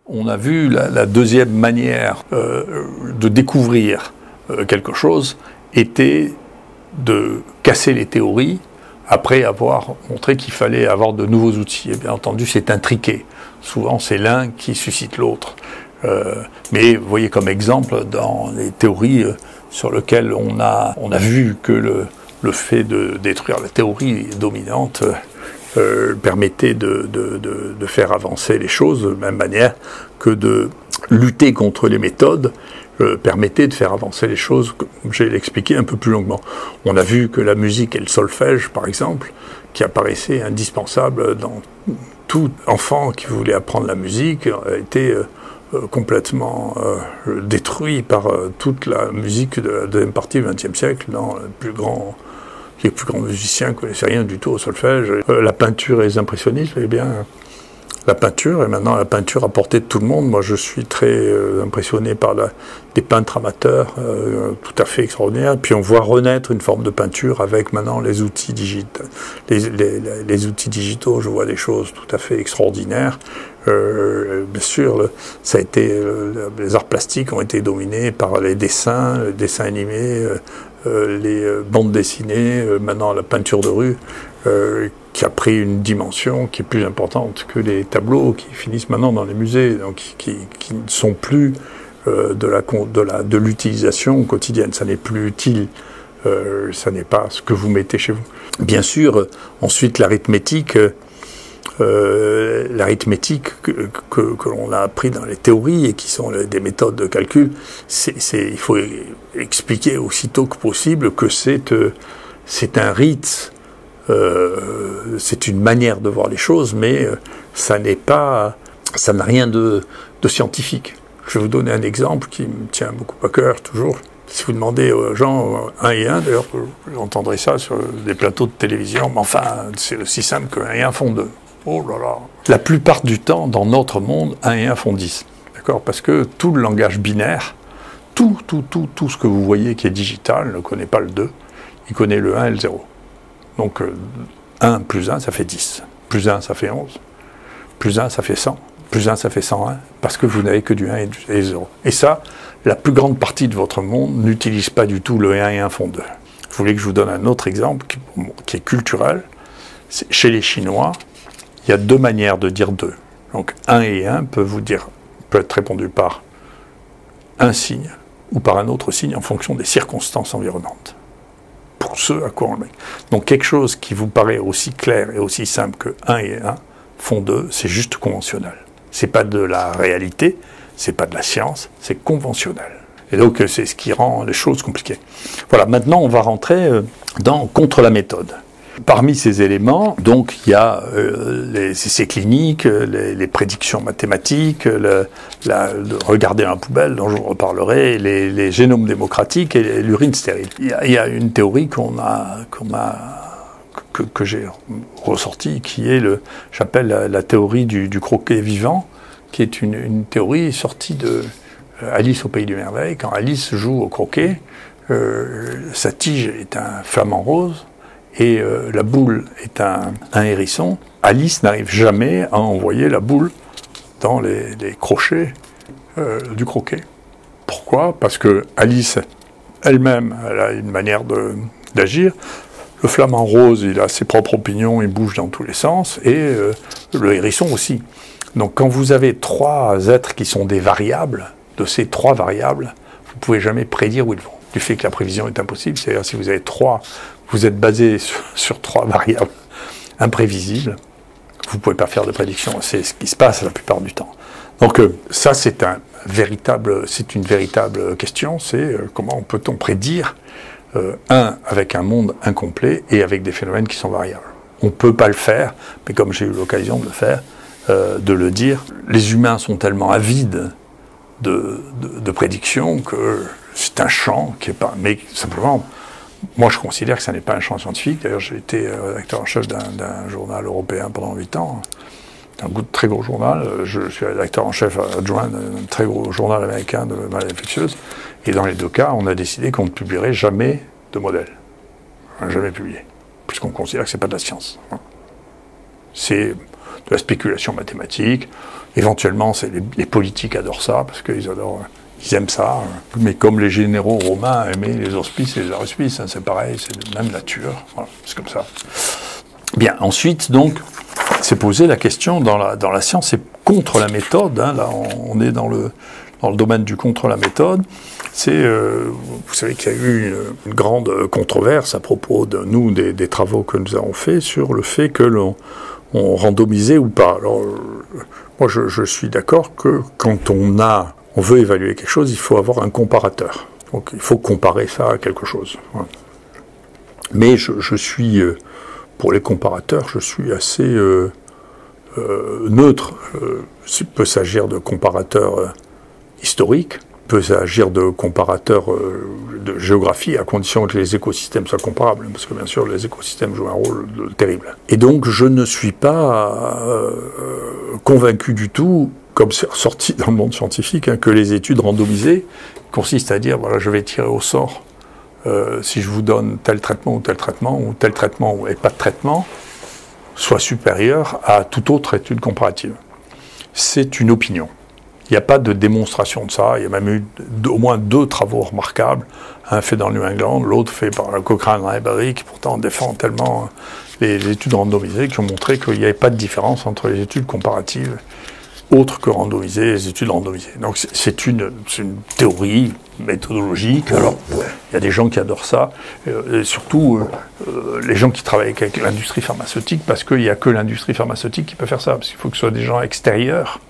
On a vu la deuxième manière de découvrir quelque chose était de casser les théories après avoir montré qu'il fallait avoir de nouveaux outils. Et bien entendu, c'est intriqué. Souvent, c'est l'un qui suscite l'autre. Mais vous voyez comme exemple, dans les théories sur lesquelles on a vu que le fait de détruire la théorie dominante permettait de faire avancer les choses de la même manière que de lutter contre les méthodes permettait de faire avancer les choses, comme j'ai expliqué un peu plus longuement. On a vu que la musique et le solfège, par exemple, qui apparaissaient indispensables dans tout enfant qui voulait apprendre la musique, a été complètement détruit par toute la musique de la deuxième partie du XXe siècle, dans les plus grands musiciens ne connaissaient rien du tout au solfège. La peinture et les impressionnistes, eh bien, la peinture, et maintenant la peinture à portée de tout le monde. Moi, je suis très impressionné par des peintres amateurs tout à fait extraordinaires. Puis on voit renaître une forme de peinture avec maintenant les outils digitaux. Les outils digitaux, je vois des choses tout à fait extraordinaires. Bien sûr, ça a été, les arts plastiques ont été dominés par les dessins animés, les bandes dessinées, maintenant la peinture de rue, qui a pris une dimension qui est plus importante que les tableaux qui finissent maintenant dans les musées, donc qui ne sont plus de l'utilisation quotidienne. Ça n'est plus utile, ça n'est pas ce que vous mettez chez vous. Bien sûr, ensuite l'arithmétique que l'on a appris dans les théories et qui sont des méthodes de calcul, il faut expliquer aussitôt que possible que c'est un rite. C'est une manière de voir les choses, mais ça n'a rien de scientifique. Je vais vous donner un exemple qui me tient beaucoup à cœur, toujours. Si vous demandez aux gens 1 et 1, d'ailleurs, vous entendrez ça sur des plateaux de télévision, mais enfin, c'est aussi simple que 1 et 1 font 2. Oh là là. La plupart du temps, dans notre monde, 1 et 1 font 10. D'accord ? Parce que tout le langage binaire, tout ce que vous voyez qui est digital ne connaît pas le 2, il connaît le 1 et le 0. Donc 1 plus 1, ça fait 10. Plus 1, ça fait 11. Plus 1, ça fait 100. Plus 1, ça fait 101. Parce que vous n'avez que du 1 et du 0. Et ça, la plus grande partie de votre monde n'utilise pas du tout le 1 et 1 font 2. Vous voulez que je vous donne un autre exemple qui est culturel. Chez les Chinois, il y a 2 manières de dire 2. Donc 1 et 1 peut être répondu par un signe ou par un autre signe en fonction des circonstances environnantes. Pour ceux à quoi on le met. Donc quelque chose qui vous paraît aussi clair et aussi simple que 1 et 1 font 2, c'est juste conventionnel. C'est pas de la réalité, c'est pas de la science, c'est conventionnel. Et donc c'est ce qui rend les choses compliquées. Voilà, maintenant on va rentrer contre la méthode. Parmi ces éléments, donc il y a les essais cliniques, les prédictions mathématiques, regarder dans la poubelle, dont je vous reparlerai, les génomes démocratiques et l'urine stérile. Il y a une théorie que j'ai ressortie, qui est j'appelle la théorie du croquet vivant, qui est une théorie sortie de Alice au pays des merveilles. Quand Alice joue au croquet, sa tige est un flamant rose, et la boule est un hérisson. Alice n'arrive jamais à envoyer la boule dans les crochets du croquet. Pourquoi ? Parce que Alice elle-même, elle a une manière d'agir. Le flamant rose, il a ses propres opinions, il bouge dans tous les sens, et le hérisson aussi. Donc quand vous avez 3 êtres qui sont des variables, de ces 3 variables, vous ne pouvez jamais prédire où ils vont. Du fait que la prévision est impossible, c'est-à-dire si vous avez vous êtes basé sur 3 variables imprévisibles, vous ne pouvez pas faire de prédiction. C'est ce qui se passe la plupart du temps. Donc ça, c'est une véritable question, c'est comment peut-on prédire avec un monde incomplet et avec des phénomènes qui sont variables. On ne peut pas le faire, mais comme j'ai eu l'occasion de le faire, de le dire, les humains sont tellement avides de prédiction que c'est un champ qui est pas... Mais simplement, moi je considère que ça n'est pas un champ scientifique. D'ailleurs, j'ai été rédacteur en chef d'un journal européen pendant 8 ans, un très gros journal. Je suis rédacteur en chef adjoint d'un très gros journal américain de maladies infectieuses. Et dans les 2 cas, on a décidé qu'on ne publierait jamais de modèle. On n'a jamais publié. Puisqu'on considère que ce n'est pas de la science. C'est la spéculation mathématique. Éventuellement, les politiques adorent ça, parce qu'ils aiment ça. Mais comme les généraux romains aimaient les auspices et les aruspices, hein, c'est pareil, c'est de même nature. Voilà, c'est comme ça. Bien, ensuite, donc, c'est posé la question dans la science, c'est contre la méthode. Hein, là, on est dans le domaine du contre la méthode. Vous savez qu'il y a eu une grande controverse à propos de nous, des travaux que nous avons faits sur le fait que l'on randomisait ou pas. Alors, moi, je suis d'accord que quand on veut évaluer quelque chose, il faut avoir un comparateur. Donc, il faut comparer ça à quelque chose. Voilà. Mais je suis, pour les comparateurs, je suis assez neutre. Il peut s'agir de comparateurs historiques, il peut s'agir de comparateurs de géographie, à condition que les écosystèmes soient comparables, parce que bien sûr les écosystèmes jouent un rôle terrible. Et donc je ne suis pas convaincu du tout, comme c'est ressorti dans le monde scientifique, hein, que les études randomisées consistent à dire, voilà, je vais tirer au sort si je vous donne tel traitement, ou tel traitement et pas de traitement, soit supérieur à toute autre étude comparative. C'est une opinion. Il n'y a pas de démonstration de ça. Il y a même eu au moins 2 travaux remarquables. Un fait dans le New England, l'autre fait par la Cochrane Library, qui pourtant défend tellement les études randomisées, qui ont montré qu'il n'y avait pas de différence entre les études comparatives autres que randomisées et les études randomisées. Donc c'est une théorie méthodologique. Alors, il y a des gens qui adorent ça, et surtout les gens qui travaillent avec l'industrie pharmaceutique, parce qu'il n'y a que l'industrie pharmaceutique qui peut faire ça, parce qu'il faut que ce soit des gens extérieurs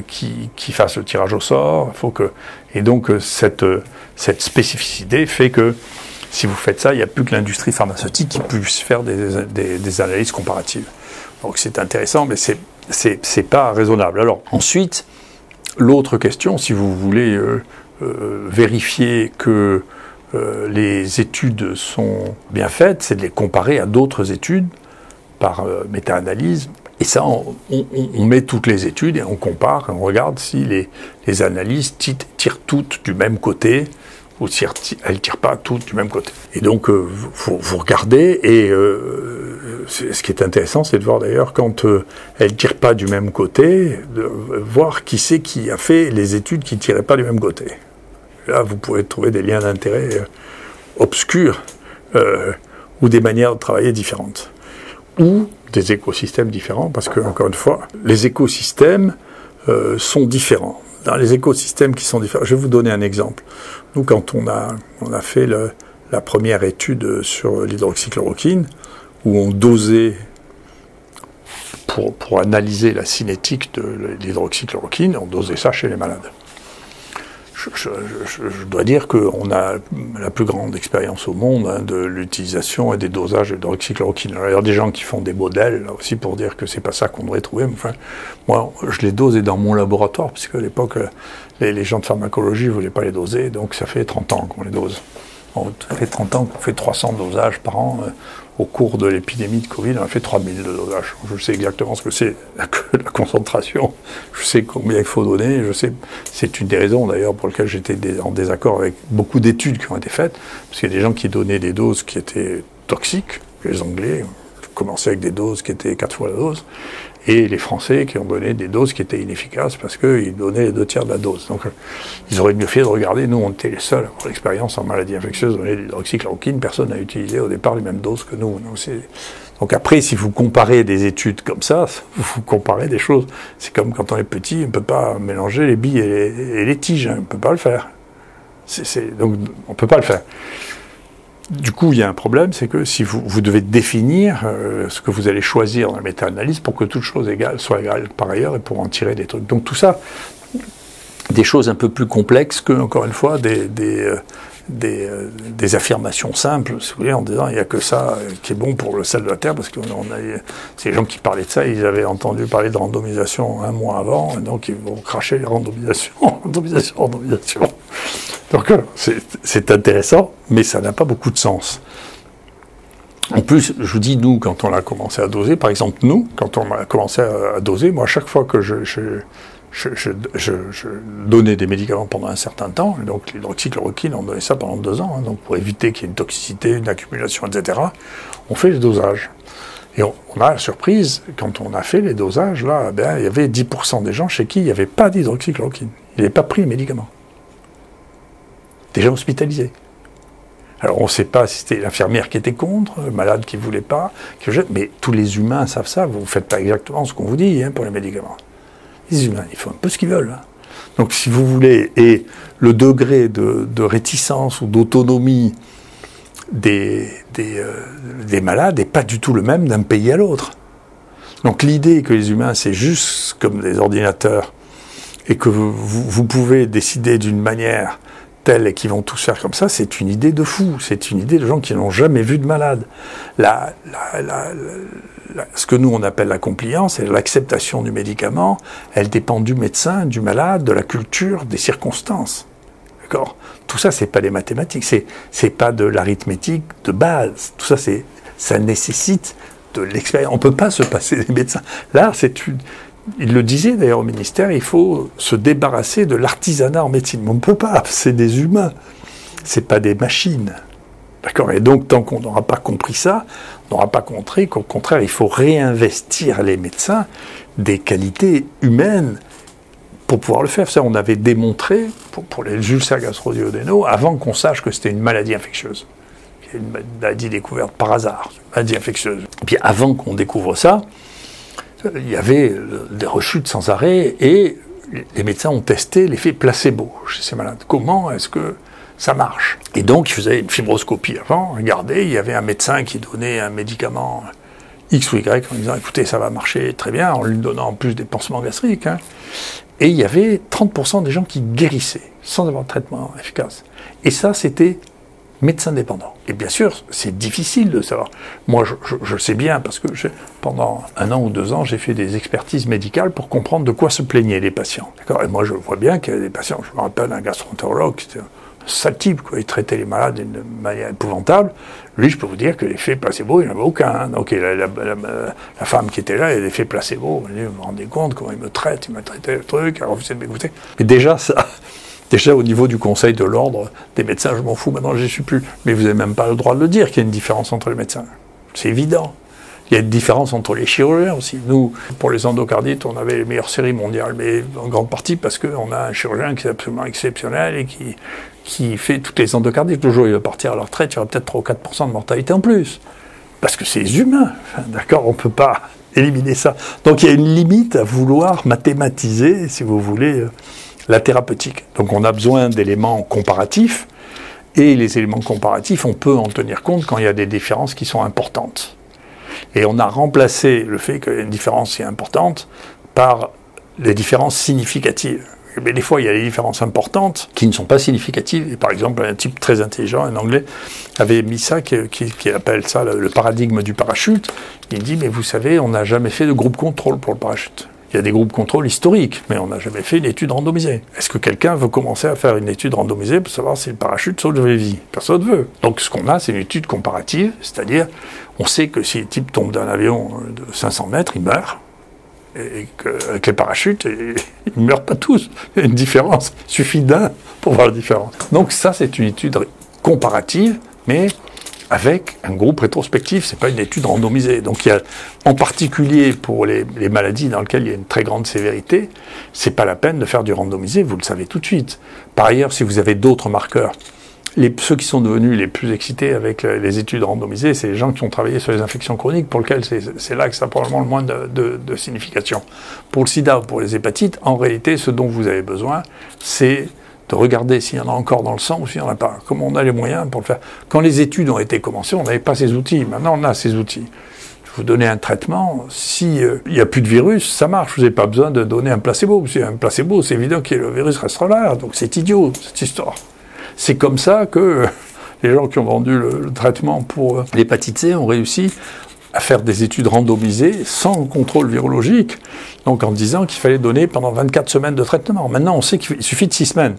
qui fassent le tirage au sort. Et donc cette spécificité fait que si vous faites ça, il n'y a plus que l'industrie pharmaceutique qui puisse faire des analyses comparatives. Donc c'est intéressant, mais c'est pas raisonnable. Alors ensuite, l'autre question, si vous voulez vérifier que les études sont bien faites, c'est de les comparer à d'autres études par méta-analyse. Et ça, on met toutes les études et on compare, et on regarde si les analyses tirent toutes du même côté, ou si elles ne tirent pas toutes du même côté. Et donc, vous regardez, et ce qui est intéressant, c'est de voir d'ailleurs, quand elles ne tirent pas du même côté, de voir qui c'est qui a fait les études qui ne tiraient pas du même côté. Là, vous pouvez trouver des liens d'intérêt obscurs, ou des manières de travailler différentes. Ou des écosystèmes différents, parce que, encore une fois, les écosystèmes sont différents. Dans les écosystèmes qui sont différents, je vais vous donner un exemple. Nous, quand on a fait la première étude sur l'hydroxychloroquine, où on dosait, pour analyser la cinétique de l'hydroxychloroquine, on dosait ça chez les malades. Je dois dire qu'on a la plus grande expérience au monde, hein, de l'utilisation et des dosages d'hydroxychloroquine. Alors, il y a des gens qui font des modèles là aussi pour dire que c'est pas ça qu'on devrait trouver. Mais enfin, moi, je les dosais dans mon laboratoire, puisque à l'époque, les gens de pharmacologie ne voulaient pas les doser, donc ça fait 30 ans qu'on les dose. Bon, ça fait 30 ans qu'on fait 300 dosages par an. Au cours de l'épidémie de Covid, on a fait 3000 de dosages. Je sais exactement ce que c'est, la concentration. Je sais combien il faut donner. Je sais, c'est une des raisons d'ailleurs pour lesquelles j'étais en désaccord avec beaucoup d'études qui ont été faites, parce qu'il y a des gens qui donnaient des doses qui étaient toxiques. Les Anglais commençaient avec des doses qui étaient 4 fois la dose, et les Français qui ont donné des doses qui étaient inefficaces parce qu'ils donnaient les 2/3 de la dose. Donc ils auraient mieux fait de regarder. Nous, on était les seuls à avoir l'expérience en maladie infectieuse, donner de l'hydroxychloroquine. Personne n'a utilisé au départ les mêmes doses que nous. Donc après, si vous comparez des études comme ça, vous comparez des choses. C'est comme quand on est petit, on ne peut pas mélanger les billes et les tiges. Hein. On ne peut pas le faire. Donc on ne peut pas le faire. Du coup, il y a un problème, c'est que si vous devez définir ce que vous allez choisir dans la méta-analyse pour que toute chose soit égale par ailleurs et pour en tirer des trucs. Donc tout ça, des choses un peu plus complexes que, encore une fois, des affirmations simples, si vous voulez, en disant il n'y a que ça qui est bon pour le sel de la Terre, parce que ces gens qui parlaient de ça, ils avaient entendu parler de randomisation un mois avant, et donc ils vont cracher les randomisations, randomisation. Donc c'est intéressant, mais ça n'a pas beaucoup de sens. En plus, je vous dis, nous, quand on a commencé à doser, par exemple, quand on a commencé à doser, moi, à chaque fois que je donnais des médicaments pendant un certain temps, donc l'hydroxychloroquine, on donnait ça pendant 2 ans, hein, donc pour éviter qu'il y ait une toxicité, une accumulation, etc., on fait le dosage. Et on a la surprise, quand on a fait les dosages, là, ben, il y avait 10% des gens chez qui il n'y avait pas d'hydroxychloroquine. Ils n'avaient pas pris le médicament. Déjà hospitalisés. Alors on ne sait pas si c'était l'infirmière qui était contre, le malade qui ne voulait pas, mais tous les humains savent ça, vous ne faites pas exactement ce qu'on vous dit pour les médicaments. Les humains, ils font un peu ce qu'ils veulent. Hein. Donc si vous voulez, et le degré de réticence ou d'autonomie des malades n'est pas du tout le même d'un pays à l'autre. Donc l'idée que les humains, c'est juste comme des ordinateurs, et que vous pouvez décider d'une manière telle et qu'ils vont tous faire comme ça, c'est une idée de fou, c'est une idée de gens qui n'ont jamais vu de malade. Ce que nous on appelle la compliance, et l'acceptation du médicament, elle dépend du médecin, du malade, de la culture, des circonstances. D'accord ? Tout ça, c'est pas des mathématiques, c'est pas de l'arithmétique de base. Tout ça, ça nécessite de l'expérience. On peut pas se passer des médecins. Là, il le disait d'ailleurs au ministère, il faut se débarrasser de l'artisanat en médecine. Mais on ne peut pas, c'est des humains, c'est pas des machines. D'accord ? Et donc, tant qu'on n'aura pas compris ça, on n'aura pas compris qu'au contraire, il faut réinvestir les médecins des qualités humaines pour pouvoir le faire. Ça, on avait démontré, pour les ulcères gastro-duodénaux, avant qu'on sache que c'était une maladie infectieuse. Une maladie découverte par hasard, une maladie infectieuse. Et puis avant qu'on découvre ça, il y avait des rechutes sans arrêt et les médecins ont testé l'effet placebo chez ces malades. Comment est-ce que ça marche? Et donc, ils faisaient une fibroscopie avant, regardez, il y avait un médecin qui donnait un médicament X ou Y en disant, écoutez, ça va marcher très bien, en lui donnant en plus des pansements gastriques. Hein. Et il y avait 30% des gens qui guérissaient sans avoir de traitement efficace. Et ça, c'était médecin dépendant. Et bien sûr, c'est difficile de savoir. Moi, je sais bien, parce que pendant 1 an ou 2 ans, j'ai fait des expertises médicales pour comprendre de quoi se plaignaient les patients. D'accord ? Et moi, je vois bien qu'il y a des patients, je me rappelle un gastroentérologue, c'était un sale type, quoi. Il traitait les malades d'une manière épouvantable. Lui, je peux vous dire que l'effet placebo, il n'y en avait aucun. Hein. Donc, la femme qui était là, elle l'effet placebo, vous vous rendez compte comment il me traite, il m'a traité le truc, il a refusé de m'écouter. Mais déjà, ça... Déjà, au niveau du Conseil de l'Ordre des médecins, je m'en fous, maintenant je n'y suis plus. Mais vous n'avez même pas le droit de le dire qu'il y a une différence entre les médecins. C'est évident. Il y a une différence entre les chirurgiens aussi. Nous, pour les endocardites, on avait les meilleures séries mondiales, mais en grande partie parce qu'on a un chirurgien qui est absolument exceptionnel et qui fait toutes les endocardites. Le jour où il va partir à la retraite, il y aura peut-être 3 ou 4% de mortalité en plus. Parce que c'est humain. D'accord ? On ne peut pas éliminer ça. Donc il y a une limite à vouloir mathématiser, si vous voulez, la thérapeutique. Donc on a besoin d'éléments comparatifs, et les éléments comparatifs, on peut en tenir compte quand il y a des différences qui sont importantes. Et on a remplacé le fait qu'il y a une différence si importante par les différences significatives. Mais des fois, il y a des différences importantes qui ne sont pas significatives. Et par exemple, un type très intelligent, un Anglais, avait mis ça, qui appelle ça le paradigme du parachute. Il dit, mais vous savez, on n'a jamais fait de groupe contrôle pour le parachute. Il y a des groupes contrôle historiques, mais on n'a jamais fait une étude randomisée. Est-ce que quelqu'un veut commencer à faire une étude randomisée pour savoir si le parachute sauve la vie? Personne ne veut. Donc ce qu'on a, c'est une étude comparative, c'est-à-dire, on sait que si le type tombe d'un avion de 500 mètres, il meurt. Et qu'avec les parachutes, ils ne meurent pas tous. Il y a une différence. Il suffit d'un pour voir la différence. Donc ça, c'est une étude comparative, mais avec un groupe rétrospectif, c'est pas une étude randomisée. Donc il y a, en particulier pour les maladies dans lesquelles il y a une très grande sévérité, c'est pas la peine de faire du randomisé, vous le savez tout de suite. Par ailleurs, si vous avez d'autres marqueurs, ceux qui sont devenus les plus excités avec les études randomisées, c'est les gens qui ont travaillé sur les infections chroniques, pour lesquelles c'est là que ça a probablement le moins de signification. Pour le sida ou pour les hépatites, en réalité, ce dont vous avez besoin, c'est de regarder s'il y en a encore dans le sang ou s'il n'y en a pas. Comme on a les moyens pour le faire. Quand les études ont été commencées, on n'avait pas ces outils. Maintenant, on a ces outils. Vous donnez un traitement, s'il n'y a plus de virus, ça marche. Vous n'avez pas besoin de donner un placebo. Si un placebo, c'est évident que le virus restera là. Donc c'est idiot, cette histoire. C'est comme ça que les gens qui ont vendu le traitement pour l'hépatite C ont réussi à faire des études randomisées sans contrôle virologique, donc en disant qu'il fallait donner pendant 24 semaines de traitement. Maintenant, on sait qu'il suffit de 6 semaines.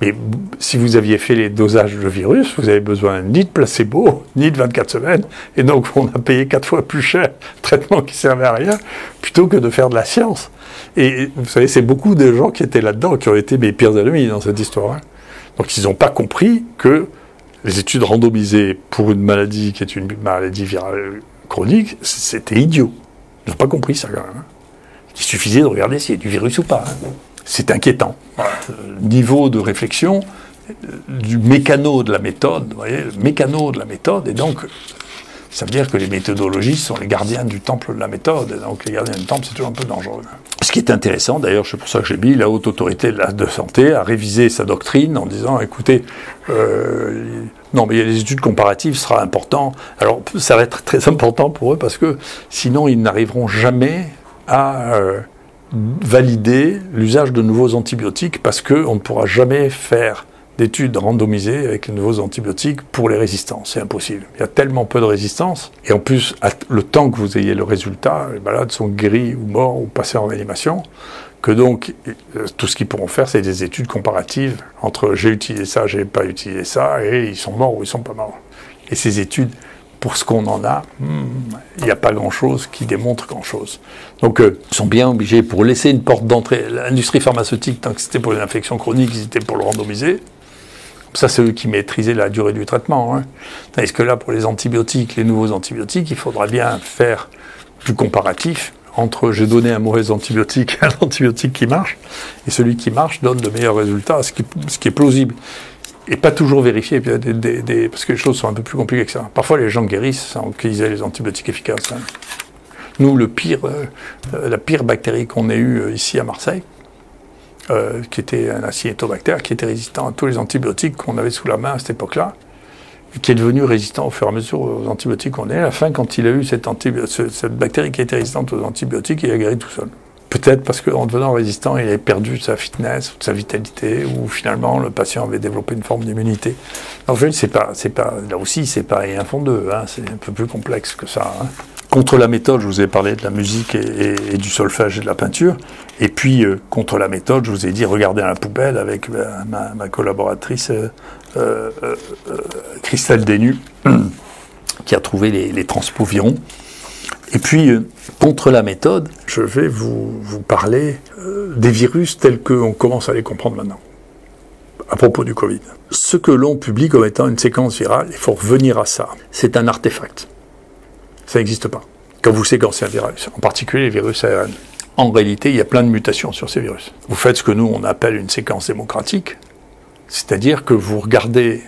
Mais si vous aviez fait les dosages de virus, vous avez besoin ni de placebo, ni de 24 semaines, et donc on a payé 4 fois plus cher un traitement qui servait à rien, plutôt que de faire de la science. Et vous savez, c'est beaucoup de gens qui étaient là-dedans, qui ont été mes pires ennemis dans cette histoire. Hein. Donc ils n'ont pas compris que les études randomisées pour une maladie qui est une maladie virale chronique, c'était idiot. Ils n'ont pas compris ça quand même. Il suffisait de regarder s'il y a du virus ou pas. C'est inquiétant. Le niveau de réflexion du mécano de la méthode, vous voyez, le mécano de la méthode, et donc ça veut dire que les méthodologistes sont les gardiens du temple de la méthode, et donc les gardiens du temple, c'est toujours un peu dangereux. Ce qui est intéressant, d'ailleurs, c'est pour ça que j'ai mis la Haute Autorité de Santé à réviser sa doctrine en disant, écoutez, non, mais les études comparatives sera important. Alors, ça va être très important pour eux parce que sinon, ils n'arriveront jamais à valider l'usage de nouveaux antibiotiques parce qu'on ne pourra jamais faire d'études randomisées avec les nouveaux antibiotiques pour les résistants. C'est impossible. Il y a tellement peu de résistance. Et en plus, le temps que vous ayez le résultat, les malades sont guéris ou morts ou passés en réanimation, que donc, tout ce qu'ils pourront faire, c'est des études comparatives entre j'ai utilisé ça, j'ai pas utilisé ça, et ils sont morts ou ils sont pas morts. Et ces études, pour ce qu'on en a, il n'y a pas grand-chose qui démontre grand-chose. Donc, ils sont bien obligés, pour laisser une porte d'entrée, l'industrie pharmaceutique, tant que c'était pour une infection chronique, ils étaient pour le randomiser. Ça, c'est eux qui maîtrisaient la durée du traitement. Tandis que là, pour les antibiotiques, les nouveaux antibiotiques, il faudra bien faire du comparatif entre j'ai donné un mauvais antibiotique et un antibiotique qui marche, et celui qui marche donne de meilleurs résultats, ce qui est plausible. Et pas toujours vérifié, parce que les choses sont un peu plus compliquées que ça. Parfois, les gens guérissent sans qu'ils aient les antibiotiques efficaces. Nous, la pire bactérie qu'on ait eue ici à Marseille, qui était un Acinetobacter, qui était résistant à tous les antibiotiques qu'on avait sous la main à cette époque-là, et qui est devenu résistant au fur et à mesure aux antibiotiques qu'on a. À la fin, quand il a eu cette bactérie qui était résistante aux antibiotiques, il a guéri tout seul. Peut-être parce qu'en devenant résistant, il avait perdu sa fitness, sa vitalité, ou finalement le patient avait développé une forme d'immunité. En fait, là aussi, c'est pas infondeux, c'est un peu plus complexe que ça. Contre la méthode, je vous ai parlé de la musique et du solfège et de la peinture. Et puis, contre la méthode, je vous ai dit, regardez à la poubelle avec ma collaboratrice Christelle Dénu, qui a trouvé les transpovirons. Et puis, contre la méthode, je vais vous parler des virus tels qu'on commence à les comprendre maintenant, à propos du Covid. Ce que l'on publie comme étant une séquence virale, il faut revenir à ça. C'est un artefact. Ça n'existe pas. Quand vous séquencez un virus, en particulier les virus ARN, en réalité, il y a plein de mutations sur ces virus. Vous faites ce que nous, on appelle une séquence démocratique, c'est-à-dire que vous regardez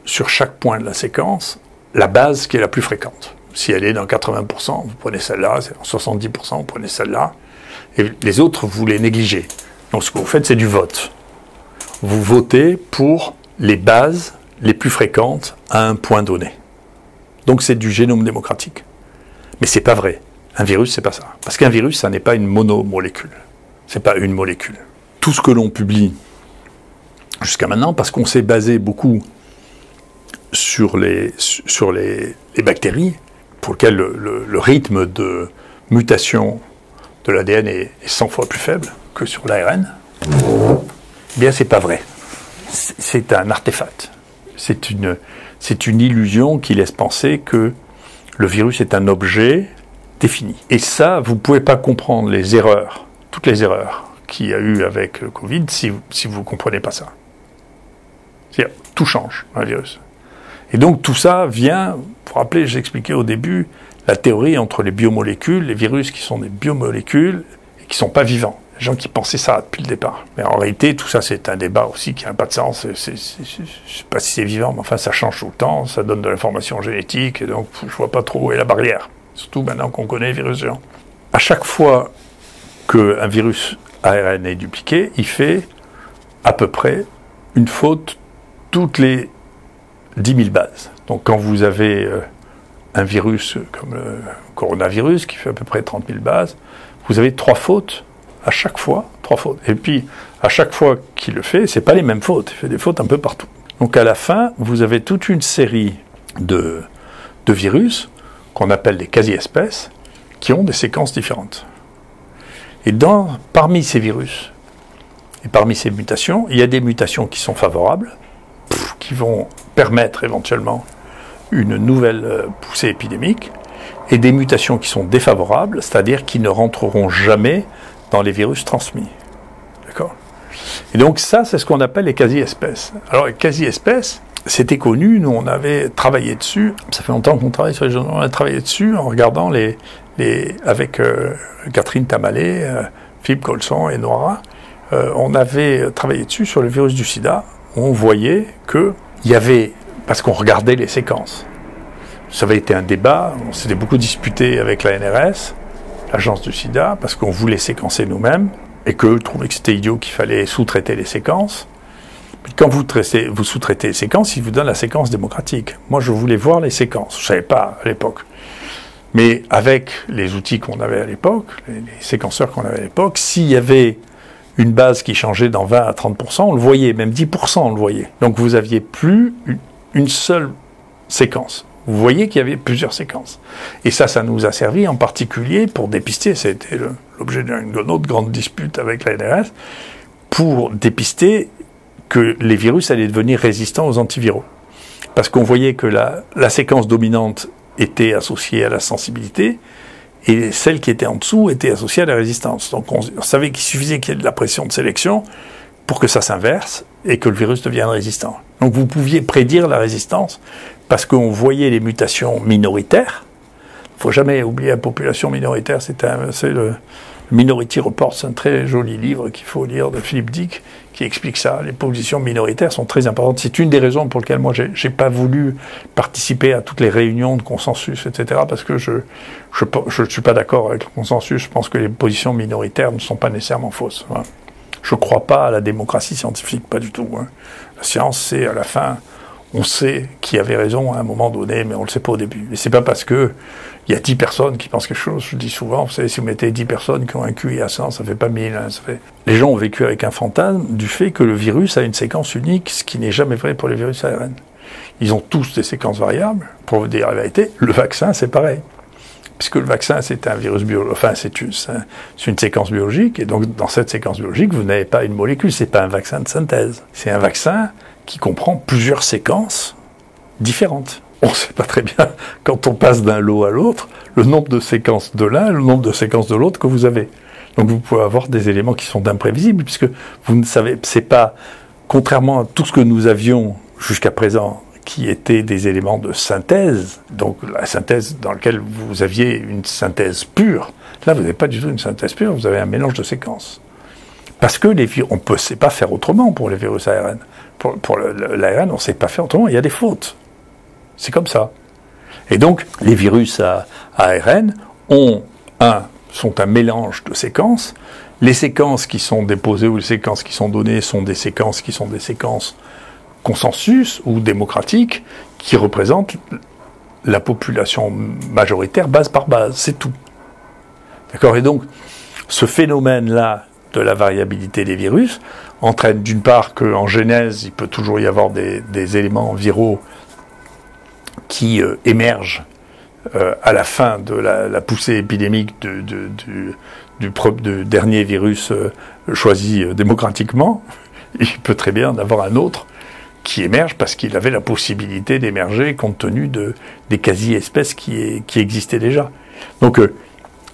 sur chaque point de la séquence la base qui est la plus fréquente. Si elle est dans 80%, vous prenez celle-là, en 70%, vous prenez celle-là, et les autres, vous les négligez. Donc ce que vous faites, c'est du vote. Vous votez pour les bases les plus fréquentes à un point donné. Donc c'est du génome démocratique. Mais c'est pas vrai. Un virus, c'est pas ça. Parce qu'un virus, ça n'est pas une monomolécule. C'est pas une molécule. Tout ce que l'on publie jusqu'à maintenant, parce qu'on s'est basé beaucoup sur les bactéries, pour lesquelles le rythme de mutation de l'ADN est 100 fois plus faible que sur l'ARN, eh bien c'est pas vrai. C'est un artefact. C'est une illusion qui laisse penser que le virus est un objet défini. Et ça, vous ne pouvez pas comprendre les erreurs, toutes les erreurs qu'il y a eu avec le Covid si vous ne comprenez pas ça. C'est-à-dire, tout change dans le virus. Et donc tout ça vient, vous vous rappelez, j'expliquais au début, la théorie entre les biomolécules, les virus qui sont des biomolécules et qui ne sont pas vivants. Les gens qui pensaient ça depuis le départ. Mais en réalité, tout ça, c'est un débat aussi qui n'a pas de sens. Je ne sais pas si c'est vivant, mais enfin, ça change tout le temps, ça donne de l'information génétique, et donc je ne vois pas trop où est la barrière. Surtout maintenant qu'on connaît les virus géants. À chaque fois qu'un virus ARN est dupliqué, il fait à peu près une faute toutes les 10 000 bases. Donc quand vous avez un virus comme le coronavirus qui fait à peu près 30 000 bases, vous avez 3 fautes à chaque fois, 3 fautes. Et puis, à chaque fois qu'il le fait, c'est pas les mêmes fautes, il fait des fautes un peu partout. Donc à la fin, vous avez toute une série de virus qu'on appelle des quasi-espèces, qui ont des séquences différentes. Et parmi ces virus, et parmi ces mutations, il y a des mutations qui sont favorables, qui vont permettre éventuellement une nouvelle poussée épidémique, et des mutations qui sont défavorables, c'est-à-dire qui ne rentreront jamais dans les virus transmis. D'accord ? Et donc ça, c'est ce qu'on appelle les quasi-espèces. Alors les quasi-espèces, c'était connu, nous on avait travaillé dessus, ça fait longtemps qu'on travaille sur les génomes, on a travaillé dessus en regardant avec Catherine Tamalet, Philippe Colson et Noira, on avait travaillé dessus sur le virus du sida, on voyait qu'il y avait, parce qu'on regardait les séquences, ça avait été un débat, on s'était beaucoup disputé avec la NRS, l'agence du sida, parce qu'on voulait séquencer nous-mêmes, et qu'eux trouvaient que c'était idiot qu'il fallait sous-traiter les séquences. Mais quand vous sous-traitez les séquences, ils vous donnent la séquence démocratique. Moi, je voulais voir les séquences, je ne savais pas à l'époque. Mais avec les outils qu'on avait à l'époque, les séquenceurs qu'on avait à l'époque, s'il y avait une base qui changeait dans 20 à 30%, on le voyait, même 10% on le voyait. Donc vous n'aviez plus une seule séquence. Vous voyez qu'il y avait plusieurs séquences. Et ça nous a servi en particulier pour dépister, c'était l'objet d'une autre grande dispute avec la NRS, pour dépister que les virus allaient devenir résistants aux antiviraux. Parce qu'on voyait que la séquence dominante était associée à la sensibilité, et celle qui était en dessous était associée à la résistance. Donc on savait qu'il suffisait qu'il y ait de la pression de sélection pour que ça s'inverse et que le virus devienne résistant. Donc vous pouviez prédire la résistance parce qu'on voyait les mutations minoritaires. Il ne faut jamais oublier la population minoritaire, c'est le Minority Report, c'est un très joli livre qu'il faut lire de Philippe Dick qui explique ça. Les populations minoritaires sont très importantes. C'est une des raisons pour lesquelles moi j'ai pas voulu participer à toutes les réunions de consensus, etc. parce que je suis pas d'accord avec le consensus. Je pense que les positions minoritaires ne sont pas nécessairement fausses. Voilà. Je ne crois pas à la démocratie scientifique, pas du tout. Hein. La science, c'est à la fin, on sait qui avait raison à un moment donné, mais on ne le sait pas au début. Et c'est pas parce que il y a 10 personnes qui pensent quelque chose, je dis souvent, vous savez, si vous mettez 10 personnes qui ont un QI à 100, ça fait pas 1000. Hein, Les gens ont vécu avec un fantasme du fait que le virus a une séquence unique, ce qui n'est jamais vrai pour les virus ARN. Ils ont tous des séquences variables. Pour vous dire la vérité, le vaccin, c'est pareil. Puisque le vaccin, c'est un virus biologique, enfin, c'est une séquence biologique, et donc, dans cette séquence biologique, vous n'avez pas une molécule, c'est pas un vaccin de synthèse. C'est un vaccin qui comprend plusieurs séquences différentes. On ne sait pas très bien, quand on passe d'un lot à l'autre, le nombre de séquences de l'un et le nombre de séquences de l'autre que vous avez. Donc vous pouvez avoir des éléments qui sont imprévisibles, puisque vous ne savez, c'est pas, contrairement à tout ce que nous avions jusqu'à présent, qui étaient des éléments de synthèse, donc la synthèse dans laquelle vous aviez une synthèse pure, là vous n'avez pas du tout une synthèse pure, vous avez un mélange de séquences. Parce que on ne sait pas faire autrement pour les virus ARN. Pour l'ARN, on ne sait pas faire autrement, il y a des fautes. C'est comme ça. Et donc, les virus à ARN sont un mélange de séquences. Les séquences qui sont déposées ou les séquences qui sont données sont des séquences consensus ou démocratiques qui représentent la population majoritaire base par base. C'est tout. D'accord ? Et donc, ce phénomène-là de la variabilité des virus entraîne d'une part qu'en genèse, il peut toujours y avoir des éléments viraux qui émergent à la fin de la poussée épidémique du dernier virus choisi démocratiquement. Il peut très bien en avoir un autre qui émerge parce qu'il avait la possibilité d'émerger compte tenu des quasi-espèces qui existaient déjà. Donc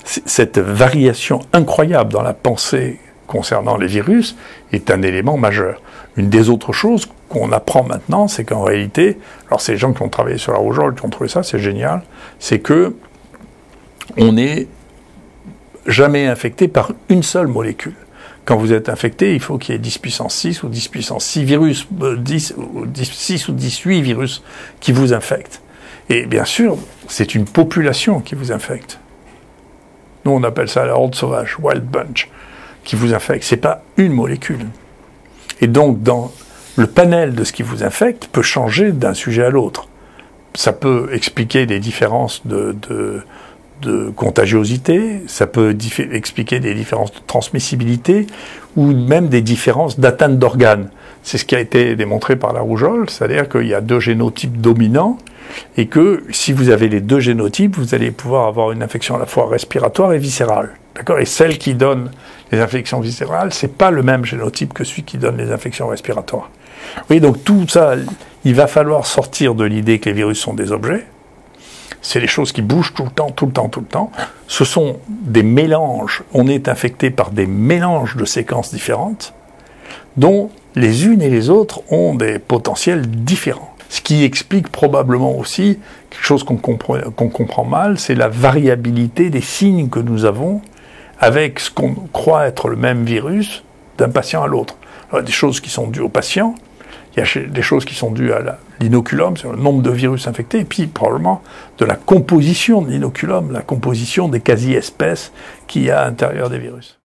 cette variation incroyable dans la pensée concernant les virus est un élément majeur. Une des autres choses qu'on apprend maintenant, c'est qu'en réalité, alors c'est les gens qui ont travaillé sur la rougeole qui ont trouvé ça, c'est génial, c'est que on n'est jamais infecté par une seule molécule. Quand vous êtes infecté, il faut qu'il y ait 10 puissance 6 ou 10 puissance 6 virus, 6 ou 18 virus qui vous infectent. Et bien sûr, c'est une population qui vous infecte. Nous, on appelle ça la horde sauvage, wild bunch, qui vous infecte. C'est pas une molécule. Et donc, dans le panel de ce qui vous infecte peut changer d'un sujet à l'autre. Ça peut expliquer des différences de contagiosité, ça peut expliquer des différences de transmissibilité ou même des différences d'atteinte d'organes. C'est ce qui a été démontré par la rougeole, c'est-à-dire qu'il y a 2 génotypes dominants et que si vous avez les 2 génotypes, vous allez pouvoir avoir une infection à la fois respiratoire et viscérale. D'accord ? Et celle qui donne les infections viscérales, c'est pas le même génotype que celui qui donne les infections respiratoires. Oui, donc tout ça, il va falloir sortir de l'idée que les virus sont des objets. C'est des choses qui bougent tout le temps, tout le temps, tout le temps. Ce sont des mélanges. On est infecté par des mélanges de séquences différentes, dont les unes et les autres ont des potentiels différents. Ce qui explique probablement aussi quelque chose qu'on comprend mal, c'est la variabilité des signes que nous avons avec ce qu'on croit être le même virus d'un patient à l'autre. Il y a des choses qui sont dues au patient, il y a des choses qui sont dues à l'inoculum, c'est le nombre de virus infectés, et puis probablement de la composition de l'inoculum, la composition des quasi-espèces qu'il y a à l'intérieur des virus.